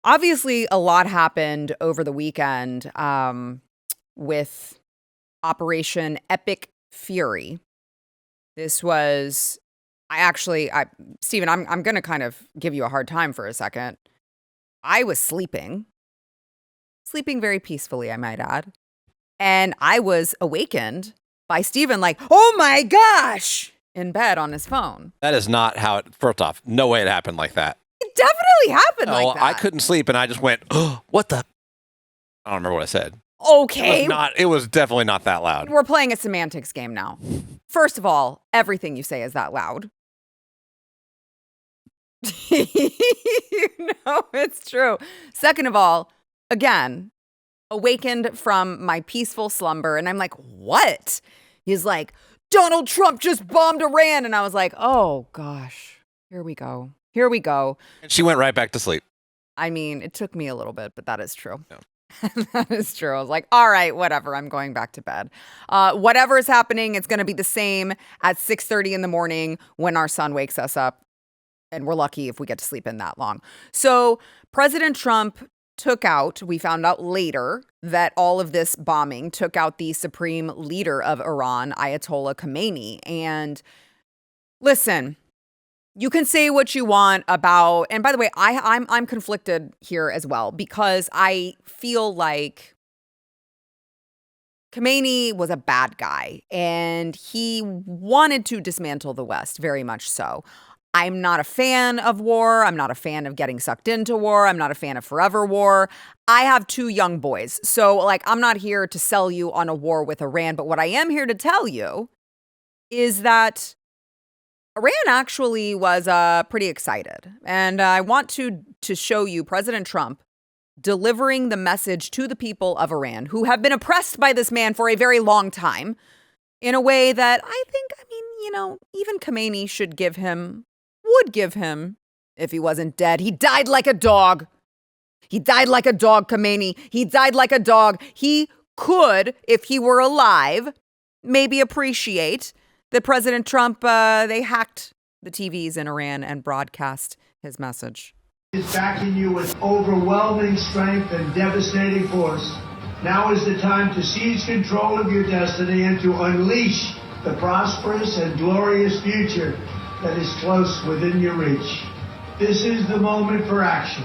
Obviously, a lot happened over the weekend with Operation Epic Fury. This was, Stephen, I'm going to kind of give you a hard time for a second. I was sleeping very peacefully, I might add. And I was awakened by Stephen like, oh my gosh, in bed on his phone. That is not how it, first off, no way it happened like that. It definitely happened like that. I couldn't sleep and I just went, oh, what the? I don't remember what I said. Okay. It was definitely not that loud. We're playing a semantics game now. First of all, everything you say is that loud. It's true. Second of all, again, awakened from my peaceful slumber, and I'm like, what? He's like, Donald Trump just bombed Iran. And I was like, oh gosh, here we go. And she went right back to sleep. I mean, it took me a little bit, but that is true. Yeah. That is true. I was like, all right, whatever. I'm going back to bed. Whatever is happening, it's going to be the same at 6:30 in the morning when our son wakes us up. And we're lucky if we get to sleep in that long. So President Trump we found out later that all of this bombing took out the supreme leader of Iran, Ayatollah Khamenei. And listen, you can say what you want about, and by the way, I'm conflicted here as well, because I feel like Khamenei was a bad guy and he wanted to dismantle the West, very much so. I'm not a fan of war. I'm not a fan of getting sucked into war. I'm not a fan of forever war. I have 2 young boys. So I'm not here to sell you on a war with Iran. But what I am here to tell you is that Iran actually was pretty excited. And I want to show you President Trump delivering the message to the people of Iran, who have been oppressed by this man for a very long time, in a way that I think, even Khamenei would give him if he wasn't dead. He died like a dog. Khamenei. He died like a dog. He could, if he were alive, maybe appreciate that President Trump, they hacked the TVs in Iran and broadcast his message. Is backing you with overwhelming strength and devastating force. Now is the time to seize control of your destiny and to unleash the prosperous and glorious future that is close within your reach. This is the moment for action.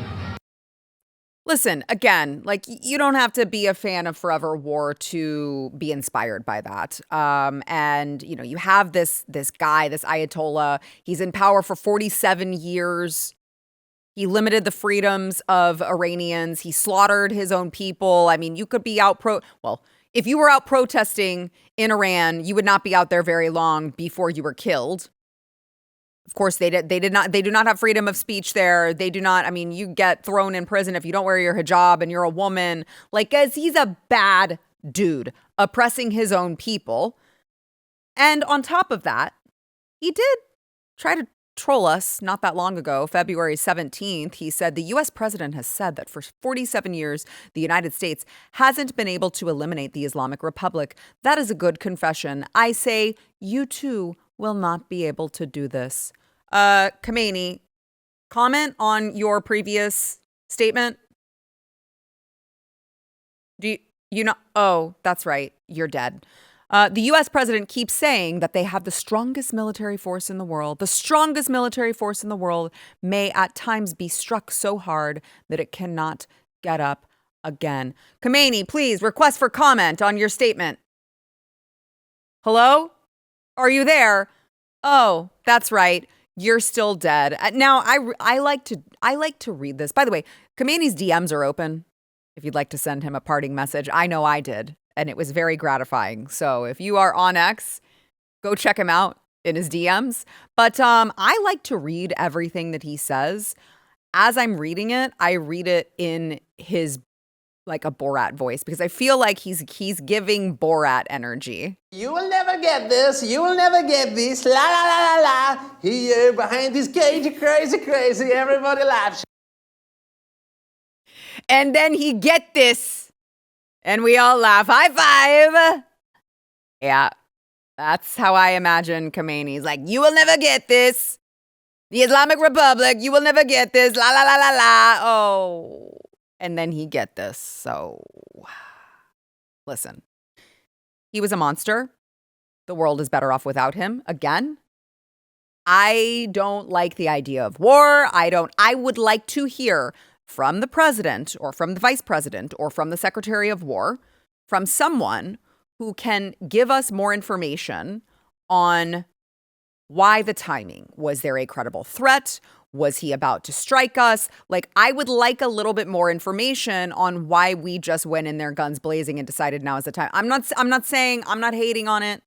Listen, again, you don't have to be a fan of forever war to be inspired by that. And, you have this guy, this Ayatollah. He's in power for 47 years. He limited the freedoms of Iranians. He slaughtered his own people. I mean, you could be out if you were out protesting in Iran, you would not be out there very long before you were killed. Of course, they do not have freedom of speech there. They do not. I mean, you get thrown in prison if you don't wear your hijab and you're a woman. Guys, he's a bad dude oppressing his own people. And on top of that, he did try to troll us not that long ago, February 17th. He said the U.S. president has said that for 47 years, the United States hasn't been able to eliminate the Islamic Republic. That is a good confession. I say you too will not be able to do this. Khamenei, comment on your previous statement. Do you know? Oh, that's right. You're dead. The U.S. president keeps saying that they have the strongest military force in the world. The strongest military force in the world may at times be struck so hard that it cannot get up again. Khamenei, please request for comment on your statement. Hello? Are you there? Oh, that's right. You're still dead. Now, I like to read this. By the way, Khamenei's DMs are open. If you'd like to send him a parting message, I know I did, and it was very gratifying. So if you are on X, go check him out in his DMs. But I like to read everything that he says. As I'm reading it, I read it in his a Borat voice, because I feel like he's giving Borat energy. You will never get this. You will never get this. La la la la la. Here behind this cage, crazy, crazy. Everybody laughs. And then he get this, and we all laugh. High five. Yeah, that's how I imagine Khamenei's you will never get this. The Islamic Republic, you will never get this. La la la la la. Oh. And then he get this. So listen, he was a monster. The world is better off without him. Again, I don't like the idea of war. I would like to hear from the president or from the vice president or from the secretary of war, from someone who can give us more information on why the timing. Was there a credible threat? Was he about to strike us? Like, I would like a little bit more information on why we just went in there guns blazing and decided now is the time. I'm not saying, I'm not hating on it.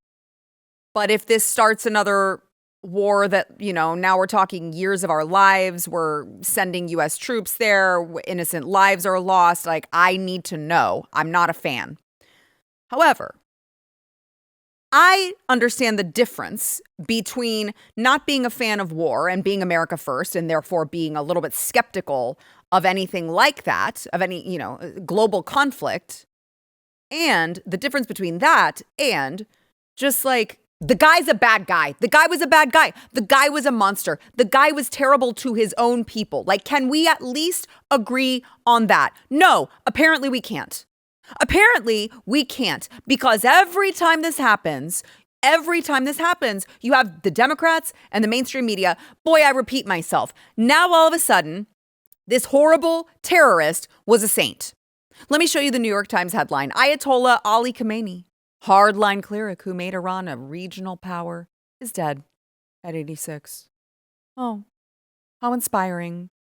But if this starts another war that, you know, now we're talking years of our lives, we're sending U.S. troops there, innocent lives are lost. Like, I need to know. I'm not a fan. However, I understand the difference between not being a fan of war and being America first, and therefore being a little bit skeptical of anything like that, of any, you know, global conflict, and the difference between that and just like, the guy's a bad guy. The guy was a bad guy. The guy was a monster. The guy was terrible to his own people. Like, can we at least agree on that? No, apparently we can't. Apparently we can't, because every time this happens, you have the Democrats and the mainstream media. Boy, I repeat myself. Now all of a sudden, this horrible terrorist was a saint. Let me show you the New York Times headline. Ayatollah Ali Khamenei, hardline cleric who made Iran a regional power, is dead at 86. Oh, how inspiring.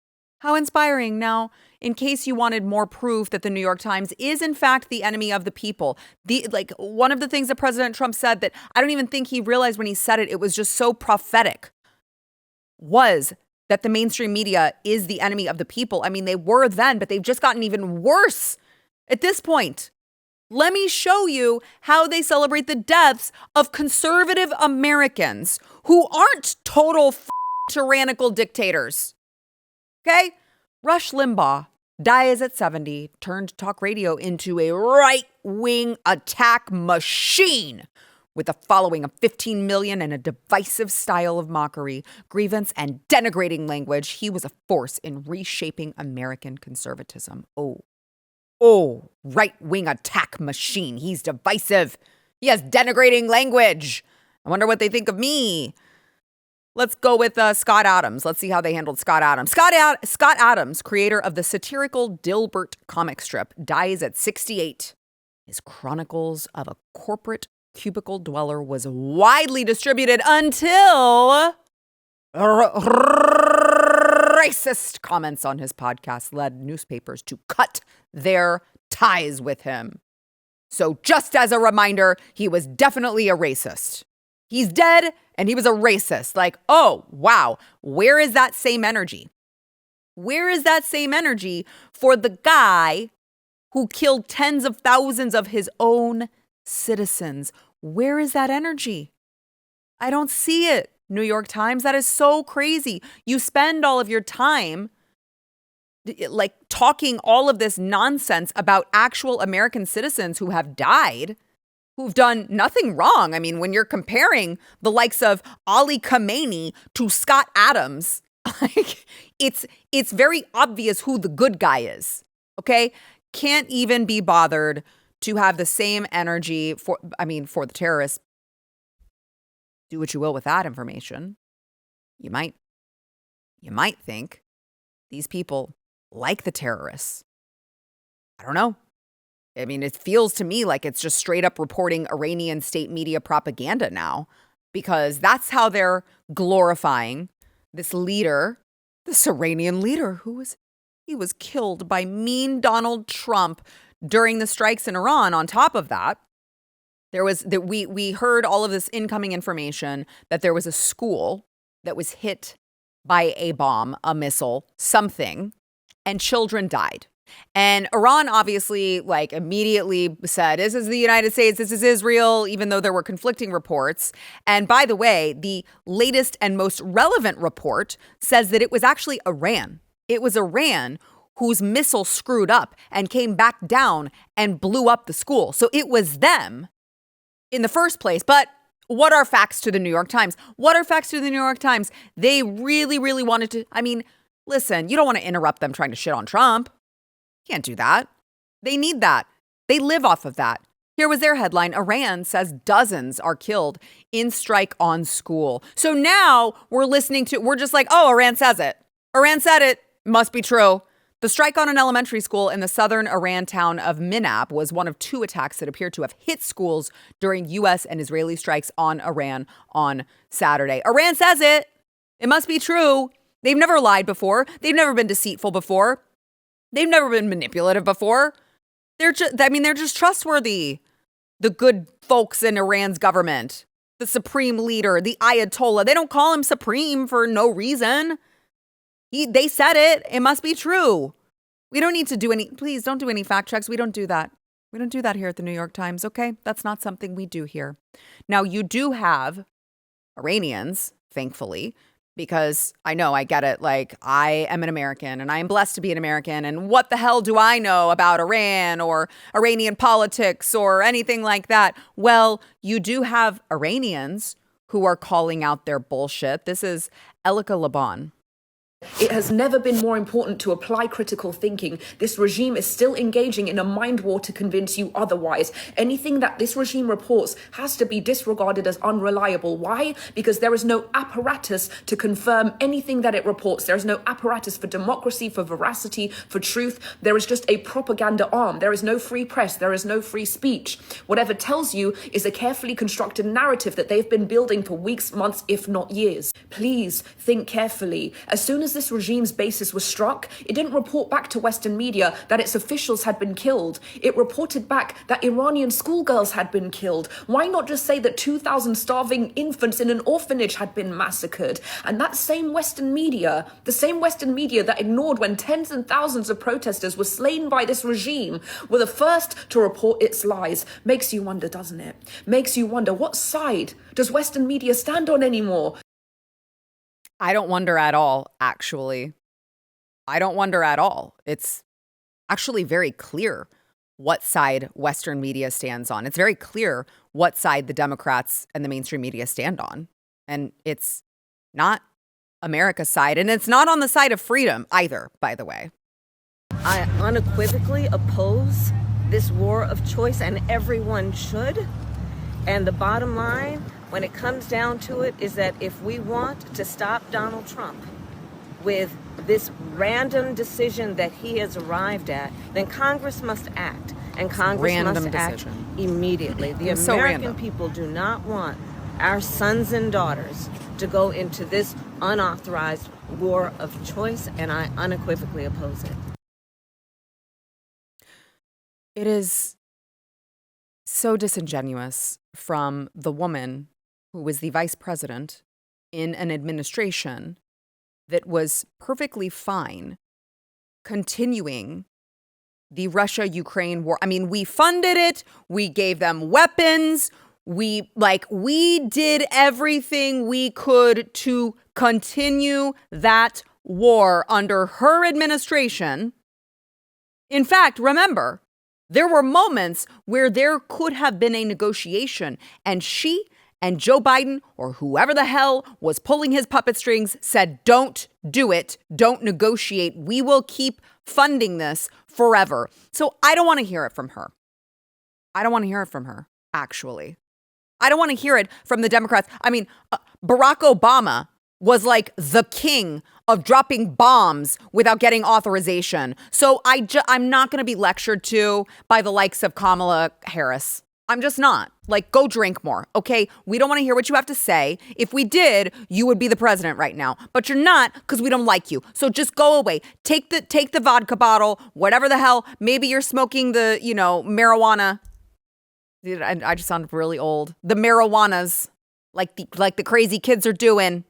How inspiring. Now, in case you wanted more proof that the New York Times is in fact the enemy of the people, one of the things that President Trump said that I don't even think he realized when he said it, it was just so prophetic, was that the mainstream media is the enemy of the people. I mean, they were then, but they've just gotten even worse at this point. Let me show you how they celebrate the deaths of conservative Americans who aren't total tyrannical dictators. Okay? Rush Limbaugh dies at 70, turned talk radio into a right-wing attack machine with a following of 15 million and a divisive style of mockery, grievance, and denigrating language. He was a force in reshaping American conservatism. Oh, right-wing attack machine. He's divisive. He has denigrating language. I wonder what they think of me. Let's go with Scott Adams. Let's see how they handled Scott Adams. Scott Adams, creator of the satirical Dilbert comic strip, dies at 68. His Chronicles of a Corporate Cubicle Dweller was widely distributed until racist comments on his podcast led newspapers to cut their ties with him. So just as a reminder, he was definitely a racist. He's dead and he was a racist. Like, oh, wow. Where is that same energy? Where is that same energy for the guy who killed tens of thousands of his own citizens? Where is that energy? I don't see it, New York Times. That is so crazy. You spend all of your time like talking all of this nonsense about actual American citizens who have died, who've done nothing wrong. I mean, when you're comparing the likes of Ali Khamenei to Scott Adams, like it's very obvious who the good guy is. Okay? Can't even be bothered to have the same energy for the terrorists. Do what you will with that information. You might think these people like the terrorists. I don't know. I mean, it feels to me like it's just straight up reporting Iranian state media propaganda now, because that's how they're glorifying this leader, this Iranian leader he was killed by mean Donald Trump during the strikes in Iran. On top of that, we heard all of this incoming information that there was a school that was hit by a bomb, a missile, something, and children died. And Iran obviously immediately said, this is the United States, this is Israel, even though there were conflicting reports. And by the way, the latest and most relevant report says that it was actually Iran. It was Iran whose missile screwed up and came back down and blew up the school. So it was them in the first place. But what are facts to the New York Times? What are facts to the New York Times? They really, really wanted to. I mean, listen, you don't want to interrupt them trying to shit on Trump. Can't do that. They need that. They live off of that. Here was their headline. Iran says dozens are killed in strike on school. So now we're just like, oh, Iran says it. Iran said it. Must be true. The strike on an elementary school in the southern Iran town of Minab was one of 2 attacks that appear to have hit schools during U.S. and Israeli strikes on Iran on Saturday. Iran says it. It must be true. They've never lied before. They've never been deceitful before. They've never been manipulative before. They're just trustworthy. The good folks in Iran's government, the supreme leader, the Ayatollah. They don't call him supreme for no reason. They said it. It must be true. We don't need to please don't do any fact checks. We don't do that. We don't do that here at the New York Times, okay? That's not something we do here. Now, you do have Iranians, thankfully, because I know, I get it. Like, I am an American and I am blessed to be an American. And what the hell do I know about Iran or Iranian politics or anything like that? Well, you do have Iranians who are calling out their bullshit. This is Elika Laban. It has never been more important to apply critical thinking. This regime is still engaging in a mind war to convince you otherwise. Anything that this regime reports has to be disregarded as unreliable. Why? Because there is no apparatus to confirm anything that it reports. There is no apparatus for democracy, for veracity, for truth. There is just a propaganda arm. There is no free press. There is no free speech. Whatever tells you is a carefully constructed narrative that they've been building for weeks, months, if not years. Please think carefully. As soon as this regime's basis was struck, it didn't report back to Western media that its officials had been killed. It reported back that Iranian schoolgirls had been killed. Why not just say that 2,000 starving infants in an orphanage had been massacred? And that same Western media, the same Western media that ignored when tens and thousands of protesters were slain by this regime, were the first to report its lies. Makes you wonder, doesn't it? Makes you wonder, what side does Western media stand on anymore? I don't wonder at all, actually. I don't wonder at all. It's actually very clear what side Western media stands on. It's very clear what side the Democrats and the mainstream media stand on. And it's not America's side. And it's not on the side of freedom either, by the way. I unequivocally oppose this war of choice, and everyone should. And the bottom line, when it comes down to it, is that if we want to stop Donald Trump with this random decision that he has arrived at, then Congress must act. And Congress must act immediately. The American people do not want our sons and daughters to go into this unauthorized war of choice, and I unequivocally oppose it. It is so disingenuous from the woman who was the vice president in an administration that was perfectly fine continuing the Russia-Ukraine war. I mean, we funded it. We gave them weapons. We did everything we could to continue that war under her administration. In fact, remember, there were moments where there could have been a negotiation, and she and Joe Biden, or whoever the hell was pulling his puppet strings, said, don't do it. Don't negotiate. We will keep funding this forever. So I don't want to hear it from her. I don't want to hear it from her, actually. I don't want to hear it from the Democrats. I mean, Barack Obama was like the king of dropping bombs without getting authorization. So I'm not going to be lectured to by the likes of Kamala Harris. I'm just not. Like, go drink more, okay? We don't want to hear what you have to say. If we did, you would be the president right now. But you're not, because we don't like you. So just go away. Take the vodka bottle, whatever the hell. Maybe you're smoking the, marijuana. I just sound really old. The marijuanas, like the crazy kids are doing.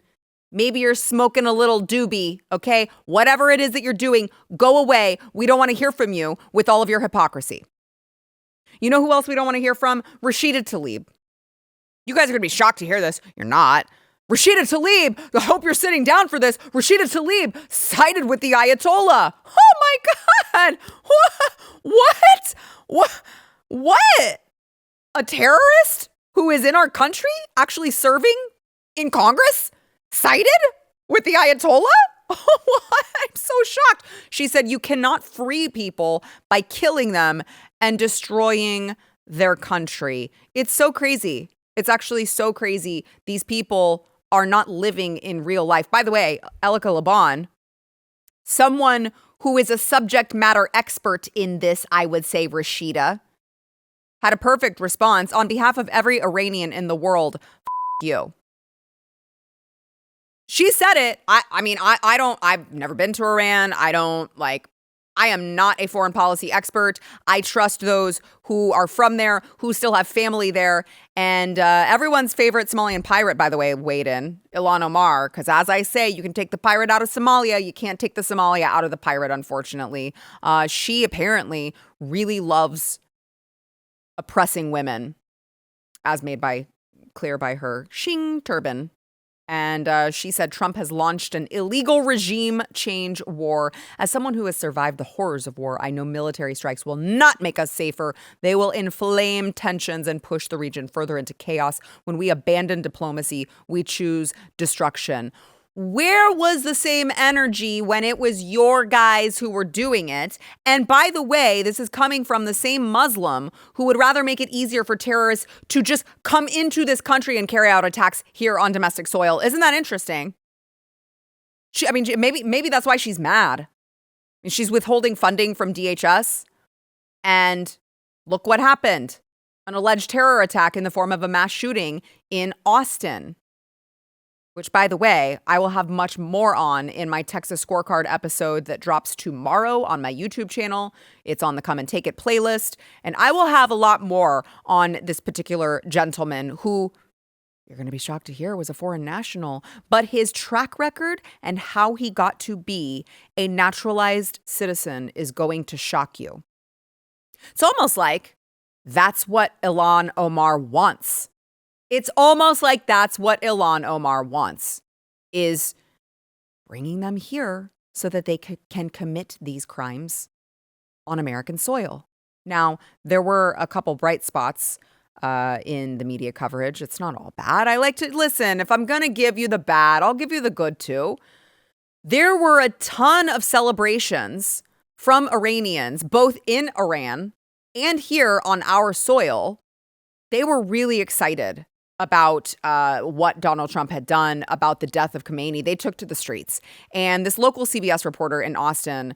Maybe you're smoking a little doobie, okay? Whatever it is that you're doing, go away. We don't want to hear from you with all of your hypocrisy. You know who else we don't want to hear from? Rashida Tlaib. You guys are going to be shocked to hear this. You're not. Rashida Tlaib, I hope you're sitting down for this. Rashida Tlaib sided with the Ayatollah. Oh my God. What? A terrorist who is in our country actually serving in Congress sided with the Ayatollah? I'm so shocked. She said you cannot free people by killing them and destroying their country. It's so crazy. It's actually so crazy. These people are not living in real life. By the way, Elika Laban, someone who is a subject matter expert in this, I would say, Rashida, had a perfect response on behalf of every Iranian in the world. You. She said it. I've never been to Iran. I am not a foreign policy expert. I trust those who are from there, who still have family there. And everyone's favorite Somalian pirate, by the way, weighed in, Ilhan Omar, because as I say, you can take the pirate out of Somalia. You can't take the Somalia out of the pirate, unfortunately. She apparently really loves oppressing women, as made clear by her shing turban. And she said Trump has launched an illegal regime change war. As someone who has survived the horrors of war, I know military strikes will not make us safer. They will inflame tensions and push the region further into chaos. When we abandon diplomacy, we choose destruction. Where was the same energy when it was your guys who were doing it? And by the way, this is coming from the same Muslim who would rather make it easier for terrorists to just come into this country and carry out attacks here on domestic soil. Isn't that interesting? Maybe that's why she's mad. She's withholding funding from DHS. And look what happened. An alleged terror attack in the form of a mass shooting in Austin. Which, by the way, I will have much more on in my Texas Scorecard episode that drops tomorrow on my YouTube channel. It's on the Come and Take It playlist. And I will have a lot more on this particular gentleman who, you're going to be shocked to hear, was a foreign national. But his track record and how he got to be a naturalized citizen is going to shock you. It's almost like that's what Ilhan Omar wants. It's almost like that's what Ilhan Omar wants, is bringing them here so that they can commit these crimes on American soil. Now, there were a couple bright spots in the media coverage. It's not all bad. I like to listen. If I'm going to give you the bad, I'll give you the good too. There were a ton of celebrations from Iranians, both in Iran and here on our soil. They were really excited about what Donald Trump had done, about the death of Khamenei. They took to the streets. And this local CBS reporter in Austin,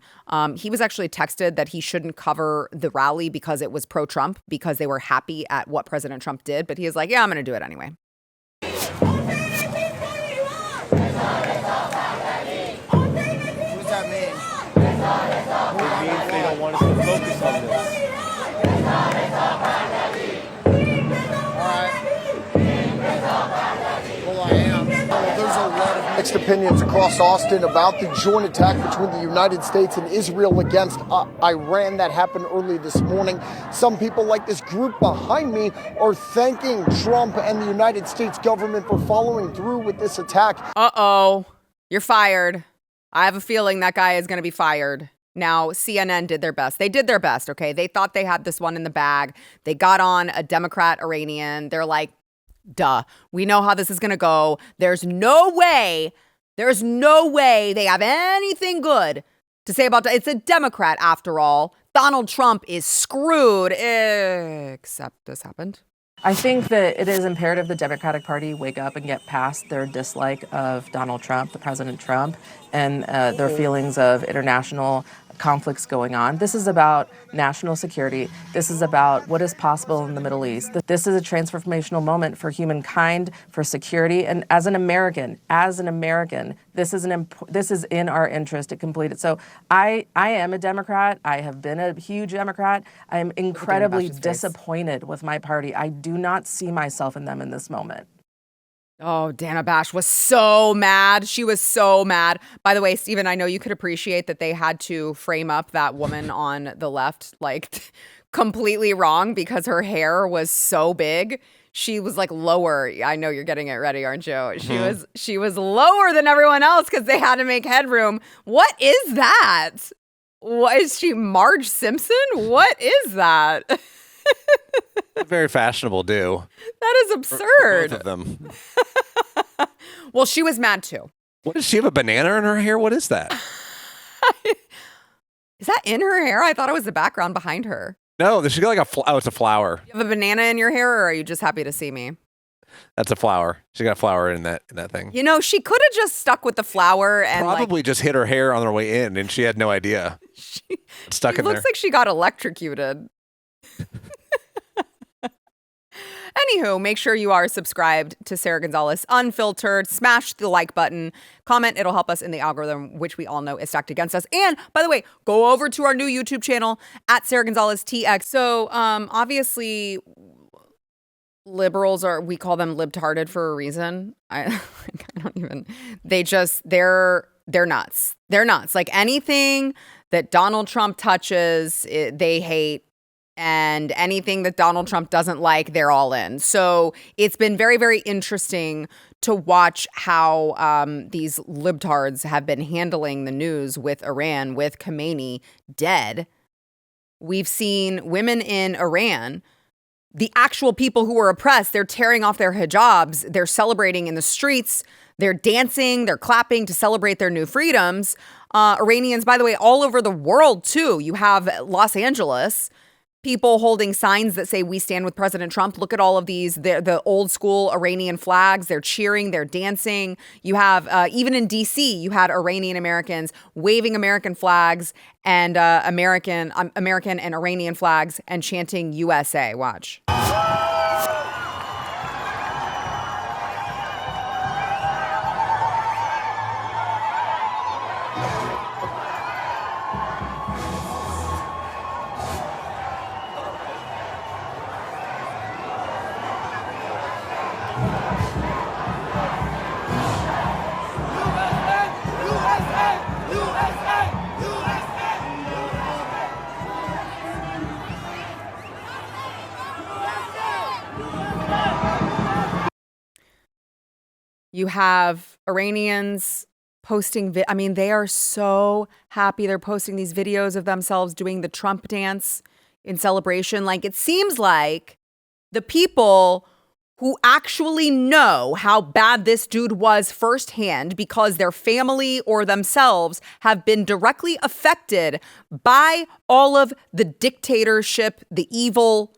he was actually texted that he shouldn't cover the rally because it was pro-Trump, because they were happy at what President Trump did. But he was like, yeah, I'm going to do it anyway. What does that mean? It means they don't want us to focus on this. There's a lot of mixed opinions across Austin about the joint attack between the United States and Israel against Iran that happened early this morning. Some people, like this group behind me, are thanking Trump and the United States government for following through with this attack. Uh-oh, you're fired. I have a feeling that guy is going to be fired. Now, CNN did their best. They did their best, okay? They thought they had this one in the bag. They got on a Democrat Iranian. They're like, duh, we know how this is going to go. There's no way they have anything good to say about it. It's a Democrat, after all. Donald Trump is screwed, except this happened. I think that it is imperative the Democratic Party wake up and get past their dislike of Donald Trump, the President Trump, and their feelings of international conflicts going on. This is about national security. This is about what is possible in the Middle East. This is a transformational moment for humankind, for security, and as an American, this is in our interest to complete it. So I am a Democrat. I have been a huge Democrat. I am incredibly disappointed with my party. I do not see myself in them in this moment. Oh, Dana Bash was so mad. She was so mad. By the way, Stephen, I know you could appreciate that they had to frame up that woman on the left, like completely wrong because her hair was so big. She was like lower. I know you're getting it ready, aren't you? She was lower than everyone else because they had to make headroom. What is that? What is she, Marge Simpson? What is that? Very fashionable do. That is absurd. For both of them. Well, she was mad too. What does she have, a banana in her hair? What is that? Is that in her hair? I thought it was the background behind her. No, she got like it's a flower. You have a banana in your hair, or are you just happy to see me? That's a flower. She got a flower in that thing. You know, she could have just stuck with the flower and probably just hit her hair on her way in, and she had no idea. It's stuck in there. Looks like she got electrocuted. Anywho, make sure you are subscribed to Sara Gonzales Unfiltered. Smash the like button. Comment. It'll help us in the algorithm, which we all know is stacked against us. And by the way, go over to our new YouTube channel at Sara Gonzales TX. So obviously, liberals we call them libtarded for a reason. I don't even, they're nuts. They're nuts. Like anything that Donald Trump touches, they hate. And anything that Donald Trump doesn't like, they're all in. So it's been very, very interesting to watch how these libtards have been handling the news with Iran, with Khamenei dead. We've seen women in Iran, the actual people who were oppressed, they're tearing off their hijabs. They're celebrating in the streets. They're dancing. They're clapping to celebrate their new freedoms. Iranians, by the way, all over the world, too. You have Los Angeles. People holding signs that say, "We stand with President Trump." Look at all of these, the old school Iranian flags. They're cheering, they're dancing. You have, even in D.C., you had Iranian Americans waving American flags and American and Iranian flags and chanting USA. Watch. You have Iranians posting, they are so happy. They're posting these videos of themselves doing the Trump dance in celebration. Like, it seems like the people who actually know how bad this dude was firsthand because their family or themselves have been directly affected by all of the dictatorship, the evil,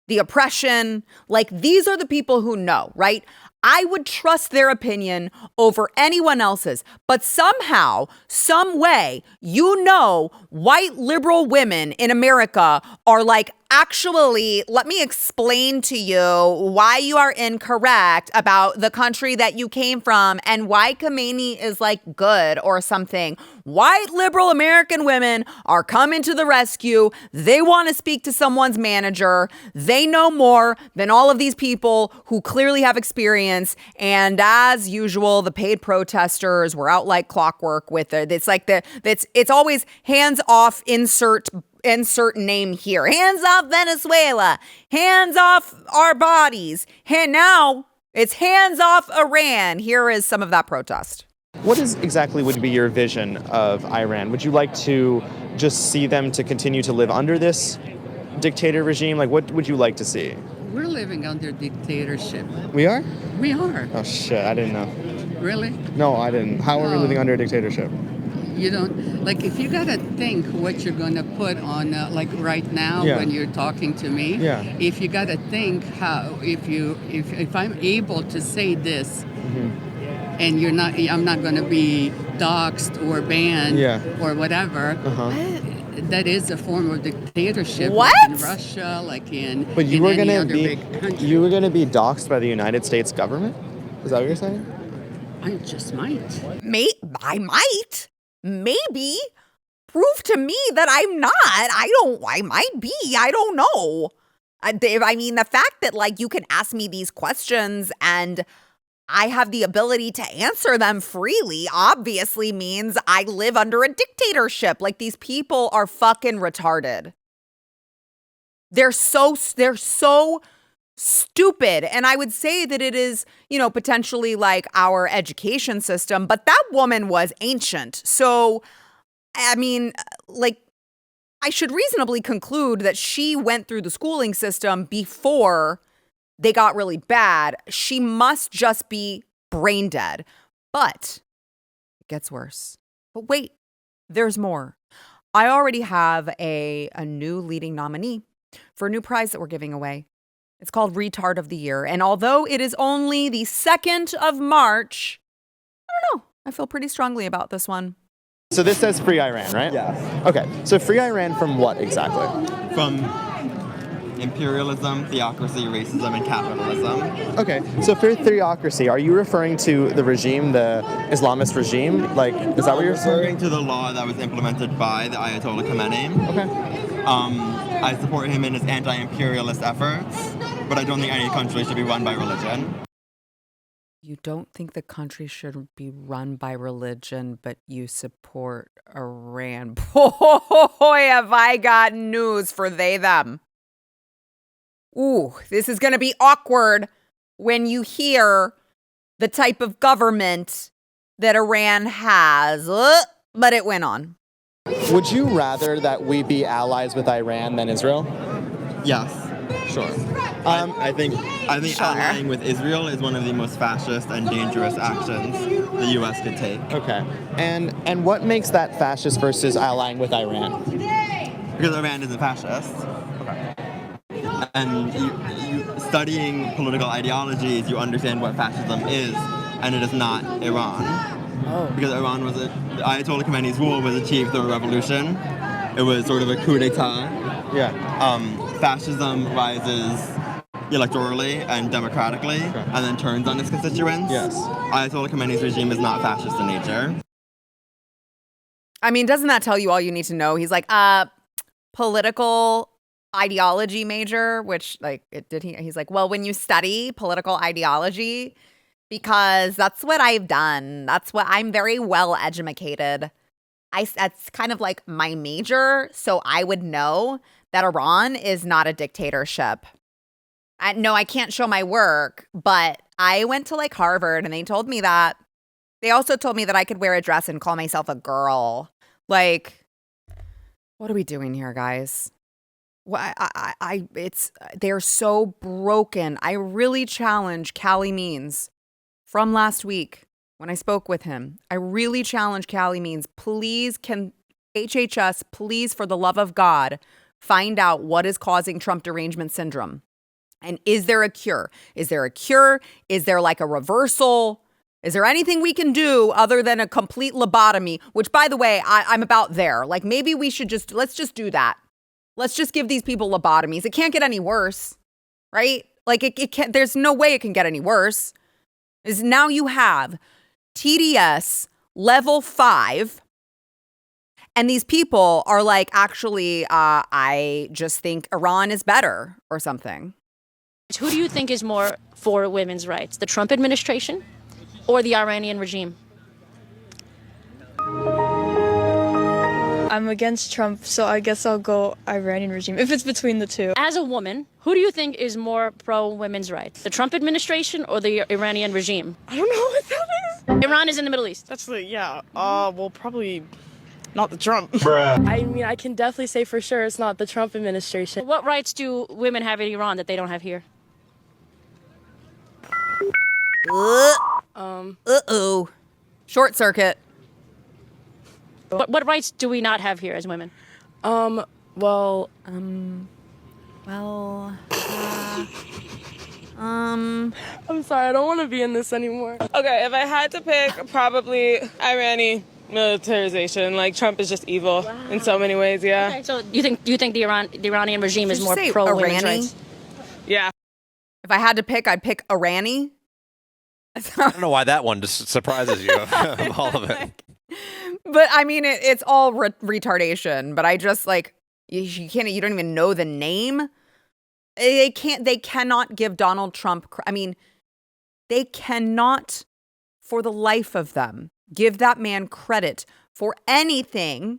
the oppression. Like, these are the people who know, right? I would trust their opinion over anyone else's. But somehow, some way, white liberal women in America are like, actually, let me explain to you why you are incorrect about the country that you came from and why Khamenei is like good or something. White liberal American women are coming to the rescue. They want to speak to someone's manager. They know more than all of these people who clearly have experience. And as usual, the paid protesters were out like clockwork with it. It's like it's always hands off, insert name here. Hands off Venezuela. Hands off our bodies. And now it's hands off Iran. Here is some of that protest. What exactly would be your vision of Iran? Would you like to just see them to continue to live under this dictator regime? Like, what would you like to see? We're living under dictatorship. We are? We are. Oh, shit. I didn't know. Really? No, I didn't. How are we living under a dictatorship? You don't, like, if you got to think what you're going to put on, like right now when you're talking to me, if you got to think how, if I'm able to say this, and I'm not going to be doxxed or banned or whatever, that is a form of dictatorship. What? Like in Russia, like But you in were any gonna other be, big country. you were going to be doxxed by the United States government? Is that what you're saying? I just might. I might. Maybe. Prove to me that I'm not. I might be. I don't know. I mean, the fact that, like, you can ask me these questions and I have the ability to answer them freely obviously means I live under a dictatorship. Like, these people are fucking retarded. They're so stupid. And I would say that it is, potentially like our education system, but that woman was ancient. So, I mean, like, I should reasonably conclude that she went through the schooling system before they got really bad. She must just be brain dead. But gets worse. But wait, there's more. I already have a new leading nominee for a new prize that we're giving away. It's called Retard of the Year. And although it is only the 2nd of March, I don't know. I feel pretty strongly about this one. So this says Free Iran, right? Yeah. Okay. So Free Iran from what exactly? From imperialism, theocracy, racism, and capitalism. Okay. So for theocracy, are you referring to the regime, the Islamist regime? Like, is that what you're referring to? The law that was implemented by the Ayatollah Khamenei. Okay. I support him in his anti-imperialist efforts, but I don't think any country should be run by religion. You don't think the country should be run by religion, but you support Iran. Boy, have I got news for they, them. Ooh, this is going to be awkward when you hear the type of government that Iran has. But it went on. Would you rather that we be allies with Iran than Israel? Yes. Sure. I think allying with Israel is one of the most fascist and dangerous actions the U.S. could take. Okay. And what makes that fascist versus allying with Iran? Because Iran isn't fascist. Okay. And you studying political ideologies, you understand what fascism is, and it is not Iran. Oh. Because Iran was Ayatollah Khamenei's rule was achieved through a revolution. It was sort of a coup d'etat. Yeah. Fascism rises electorally and democratically, and then turns on its constituents. Yes. Ayatollah Khamenei's regime is not fascist in nature. I mean, doesn't that tell you all you need to know? He's like, political ideology major, which he's like, well, when you study political ideology, because that's what I've done. That's what I'm very well educated. That's kind of like my major, so I would know that Iran is not a dictatorship. I can't show my work, but I went to like Harvard and they told me that. They also told me that I could wear a dress and call myself a girl. Like, what are we doing here, guys? Well, they're so broken. I really challenge Callie Means from last week when I spoke with him. I really challenge Callie Means, please, can HHS, please, for the love of God, find out what is causing Trump derangement syndrome. And is there a cure? Is there a cure? Is there like a reversal? Is there anything we can do other than a complete lobotomy? Which, by the way, I'm about there. Like, maybe we should let's just do that. Let's just give these people lobotomies. It can't get any worse, right? Like, it can't, there's no way it can get any worse. Is now you have TDS level 5, and these people are like, actually, I just think Iran is better or something. Who do you think is more for women's rights, the Trump administration or the Iranian regime? I'm against Trump, so I guess I'll go Iranian regime, if it's between the two. As a woman, who do you think is more pro-women's rights, the Trump administration or the Iranian regime? I don't know what that is. Iran is in the Middle East. That's well, probably not the Trump. Bruh. I mean, I can definitely say for sure it's not the Trump administration. What rights do women have in Iran that they don't have here? Uh-oh. Short circuit. What rights do we not have here as women? I'm sorry, I don't want to be in this anymore. Okay, if I had to pick, probably Iranian militarization. Like, Trump is just evil in so many ways, yeah. Okay, so you think the Iranian regime is more pro-women's rights? Yeah. If I had to pick, I'd pick Irani. I don't know why that one just surprises you of all of it. But I mean, it's all retardation. But I just like, you don't even know the name. They cannot give Donald Trump. I mean, they cannot, for the life of them, give that man credit for anything.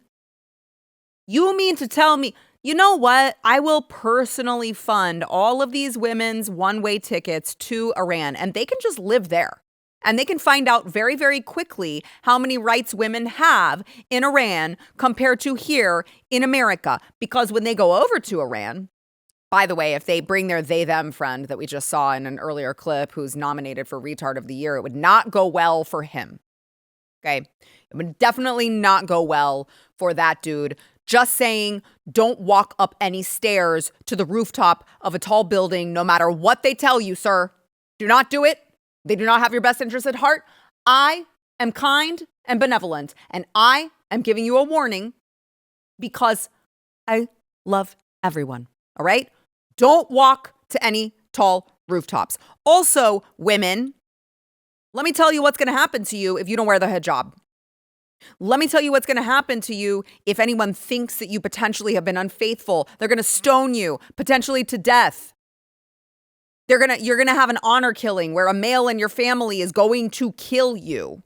You mean to tell me, you know what? I will personally fund all of these women's one-way tickets to Iran, and they can just live there. And they can find out very, very quickly how many rights women have in Iran compared to here in America. Because when they go over to Iran, by the way, if they bring their they-them friend that we just saw in an earlier clip who's nominated for Retard of the Year, it would not go well for him. Okay. It would definitely not go well for that dude. Just saying, don't walk up any stairs to the rooftop of a tall building, no matter what they tell you, sir. Do not do it. They do not have your best interest at heart. I am kind and benevolent, and I am giving you a warning because I love everyone. All right? Don't walk to any tall rooftops. Also, women, let me tell you what's going to happen to you if you don't wear the hijab. Let me tell you what's going to happen to you if anyone thinks that you potentially have been unfaithful. They're going to stone you, potentially to death. You're going to have an honor killing where a male in your family is going to kill you.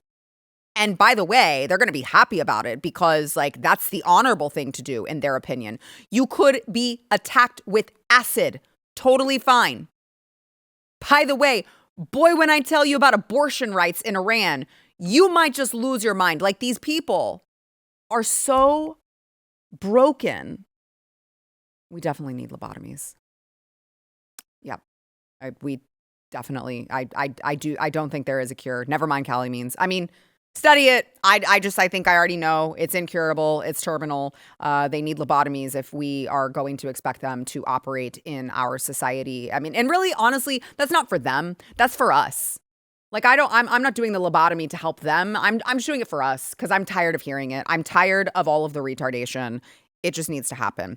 And by the way, they're going to be happy about it because like that's the honorable thing to do in their opinion. You could be attacked with acid. Totally fine. By the way, boy, when I tell you about abortion rights in Iran, you might just lose your mind. Like these people are so broken. We definitely need lobotomies. Yep. We definitely, I don't think there is a cure. Never mind Cali means. I mean, study it. I think I already know it's incurable. It's terminal. They need lobotomies if we are going to expect them to operate in our society. I mean, and really, honestly, that's not for them. That's for us. Like, I'm not doing the lobotomy to help them. I'm doing it for us because I'm tired of hearing it. I'm tired of all of the retardation. It just needs to happen.